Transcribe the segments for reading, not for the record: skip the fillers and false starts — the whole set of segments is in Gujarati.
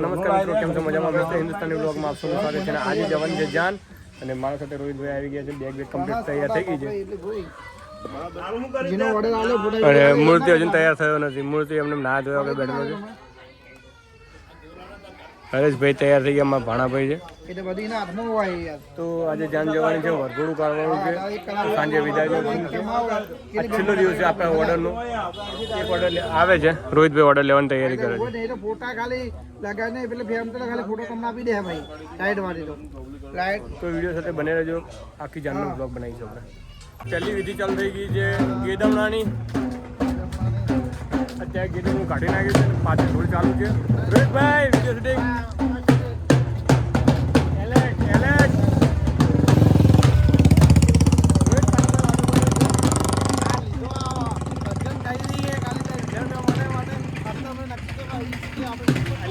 નમસ્કાર મિત્રો, કેમ છો? મજામાં? મિસ્ટર હિન્દુસ્તાની બ્લોગમાં આપ સૌનું સ્વાગત છે. આજે જવાનું છે જાન અને મારા સાથે રોહિતભાઈ આવી ગયા છે. બેગ કમ્પ્લીટ તૈયાર થઈ ગઈ છે અને મૂર્તિ હજુ તૈયાર થયો નથી. મૂર્તિ એમને ના ધોયા વગર બેઠેલો છે. હરેશભાઈ તૈયાર થઈ ગયા, અમારા ભાણાભાઈ છે. તો આજે જાન જવાની છે, વરઘોડું કાઢવાનું છે. સાંજે વિદાય છેલ્લો દિવસ છે આપણા ઓર્ડરનો. એક ઓર્ડર આવે છે, રોહિતભાઈ ઓર્ડર લેવાની તૈયારી કરે છે. ફોટા ખાલી લગાને એટલે ફેમ તો ખાલી ફોટો તમને આપી દે ભાઈ લાઈટ વાળી તો વિડીયો સાથે બને રહેજો. આખી જાનનો બ્લોગ બનાવીશું આપણે. પહેલી વિધિ ચાલુ થઈ ગઈ છે ગેદમણાની. અત્યારે ગેદમણું કાઢી નાખ્યું છે, પાછળ ઢોલ ચાલુ છે. રોહિતભાઈ વિડીયો શૂટિંગ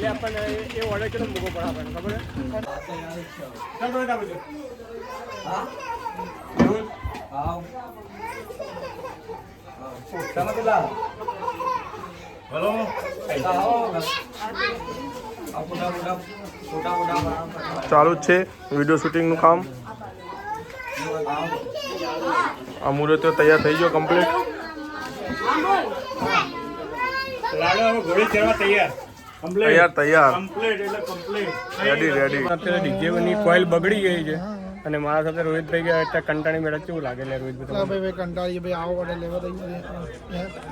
આપણને એ ઓર્ડર કેટલો મૂકવો પડે આપણને ખબર ચાલુ જ છે વિડીયો શૂટિંગનું કામ. આ મુહૂર્ત તૈયાર થઈ ગયો કમ્પ્લીટ. ઘોડી ચડવા તૈયાર રેડી. અત્યારે ડીજેની કોઇલ બગડી ગઈ છે અને મારા સાથે રોહિતભાઈ ગયા એટલે કંટાળી મેળા કેવું લાગે? રોહિતભાઈ કંટાળી ભાઈ આવો ઓર્ડર લેવા દઈએ.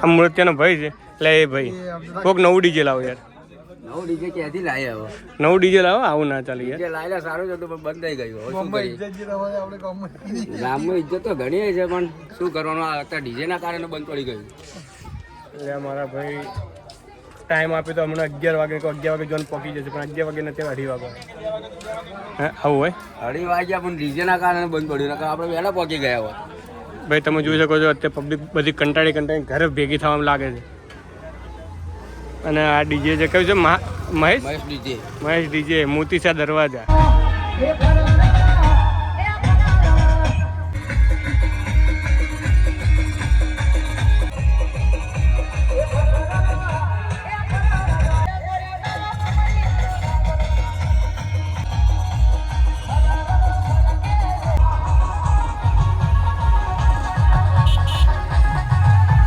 આ મૂર્તિનો ભાઈ છે એટલે એ ભાઈ કોઈક નવું ડીજે લાવો યાર. નવું ડીજે ક્યાંથી લાવે હવે? નવું ડીજે લાવો, આવું ના ચાલે યાર. લાયેલા સારું છે તો બંધ થઈ ગયું. ગામમાં ઇજ્જત તો ઘણી છે પણ શું કરવાનું, અત્યારે ડીજે ના કારણે બંધ પડી ગયું. એટલે મારા ભાઈ ટાઈમ આપ્યો તો હમણાં 11 વાગે 11 વાગે જોન પહોંચી જશે, પણ 11 વાગે નથી, 2:30 વાગે. હે આવું હોય? 2:30 વાગ્યા પણ ડીજે ના કારણે બંધ પડ્યું, નકર આપણે વહેલા પહોંચી ગયા હોત. ભાઈ તમે જોઈ શકો છો અત્યારે પબ્લિક બધી કંટાળી ઘરે ભેગી થવામાં લાગે છે. અને આ ડીજે છે કયું છે? મહેશ ડીજે મોતીસા દરવાજા.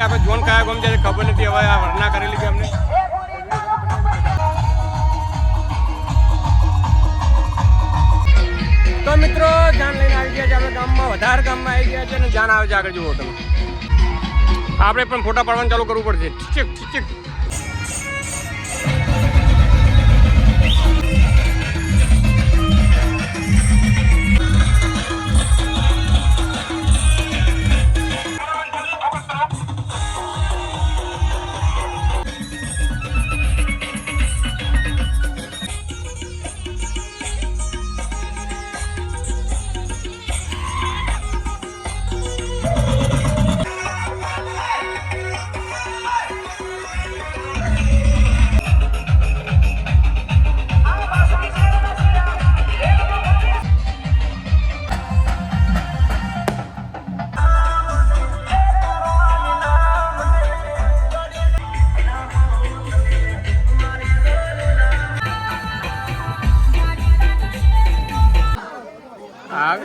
આપણે જોન કયા ગમ છે ખબર નથી, હવે આ વર્ણના કરેલી છે અમને. તો મિત્રો જાન લઈને આવી ગયા છે આપણે ગામમાં, વધારે ગામમાં આવી ગયા છે અને જાન આવે છે આગળ. જુઓ તમે, આપણે પણ ફોટા પાડવાનું ચાલુ કરવું પડશે. ઠીક.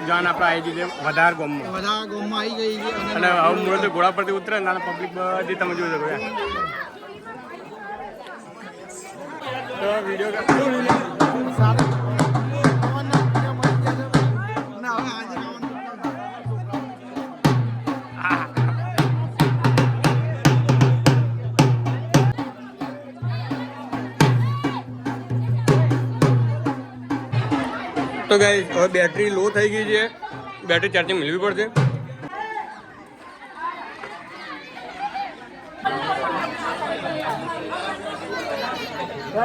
જાન આપણે આવી ગઈ છે વધાર ગામમાં આવી ગઈ છે અને હવે મૂળ ઘોડા પરથી ઉતરે નાના પબ્લિક બધી તમે જોઈ શકો. તો વિડીયો તો ગાઈસ હવે બેટરી લો થઈ ગઈ છે, બેટરી ચાર્જિંગ મેળવી પડશે.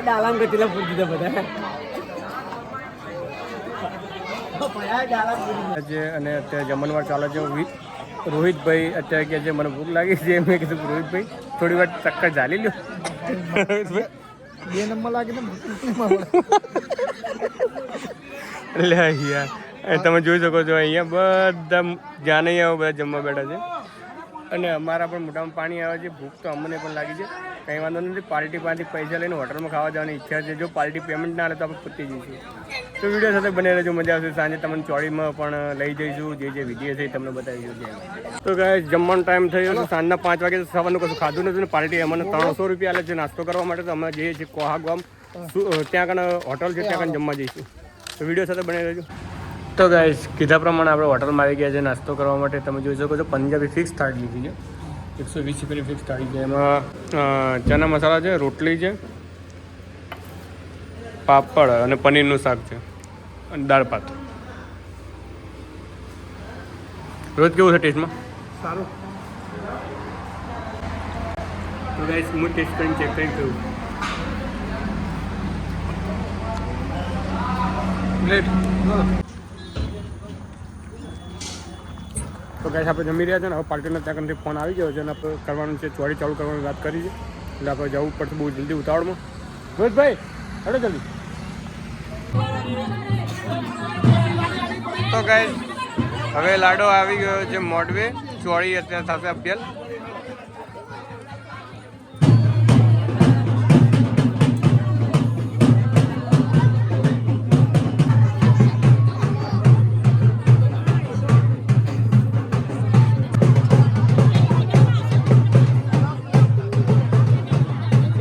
ડાલામ કેટલા ફૂટ દીધા બધા અને અત્યારે જમણવાર ચાલે છે. રોહિતભાઈ અત્યારે કહે છે મને ભૂખ લાગી છે. મેં કીધું રોહિતભાઈ થોડી વાર ચક્કર ઝાલી લો. 2 નંબર લાગે ને લે યાર તમે જોઈ શકો છો અહીંયા બધા જાને બધા જમવા બેઠા છે. અને અમારા પણ મોઢામાં પાણી આવે છે. ભૂખ તો અમને પણ લાગી છે. કંઈ વાંધો નથી. પાર્ટી પાસેથી પૈસા લઈને હોટલમાં ખાવા જવાની ઈચ્છા છે. જો પાર્ટી પેમેન્ટ ના આવે તો આપણે પતી જઈશું. તો વિડીયો સાથે બને રહેજો, મજા આવશે. સાંજે તમને ચોળીમાં પણ લઈ જઈશું. જે વિડીયો છે એ તમને બતાવીશું. તો ગાઈસ જમવાનો ટાઈમ થઈ ગયો છે. સાંજના 5 વાગે સવારનું કશું ખાધું નથી ને પાર્ટી અમને 300 રૂપિયા આલે છે નાસ્તો કરવા માટે. તો અમે જઈએ છીએ કોહા ગામ, ત્યાં કને હોટલ છે, ત્યાં કને જમવા જઈશું. તો વિડીયો સાથે બને રહેજો. તો ગાઈસ કીધા પ્રમાણે આપણે હોટલમાં આવી ગયા છે નાસ્તો કરવા માટે. તમે જોઈ શકો છો પંજાબી ફિક્સ થાળી લીધી છે, 120 રૂપિયાની ફિક્સ થાળી છે. એમાં ચણા મસાલા છે, રોટલી છે, પાપડ અને પનીરનું શાક છે અને દાળ ભાત. રોજ કેવું છે ટેસ્ટમાં? સારું. તો ગાઈસ હું ટેસ્ટ કરીને ચેક કરી કહું. પ્લેટ. તો ગાઈસ આપણે જમી રહ્યા છે ને હવે પાર્ટીનો ત્યાં કંઈ ફોન આવી ગયો છે અને આપણે કરવાનું છે, ચોળી ચાલુ કરવાની વાત કરી છે. એટલે આપણે જવું પડશે બહુ જલ્દી ઉતાવળમાં. રોહિતભાઈ હડો જલ્દી. તો ગાઈસ હવે લાડો આવી ગયો છે મોડવે. ચોળી અત્યારે થશે અભ્યાલ.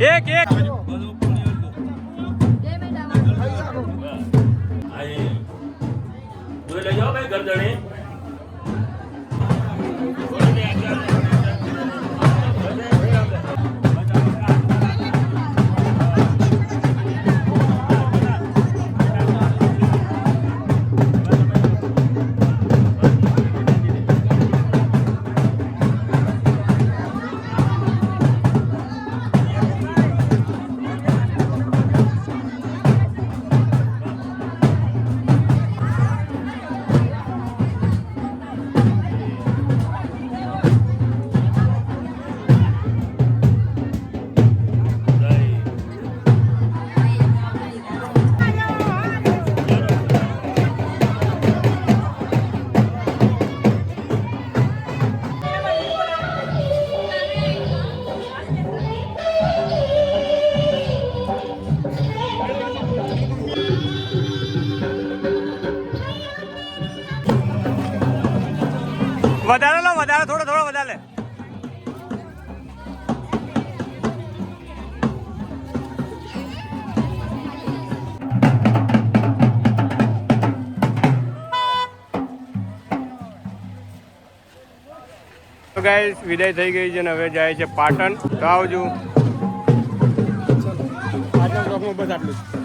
એક એક વધારે લો, વધારે થોડો વધારે લે. તો ગાઈસ વિદાય થઈ ગઈ છે ને હવે જાય છે પાટણ. તો આવજો. આજના બ્લોગમાં બસ આટલું જ.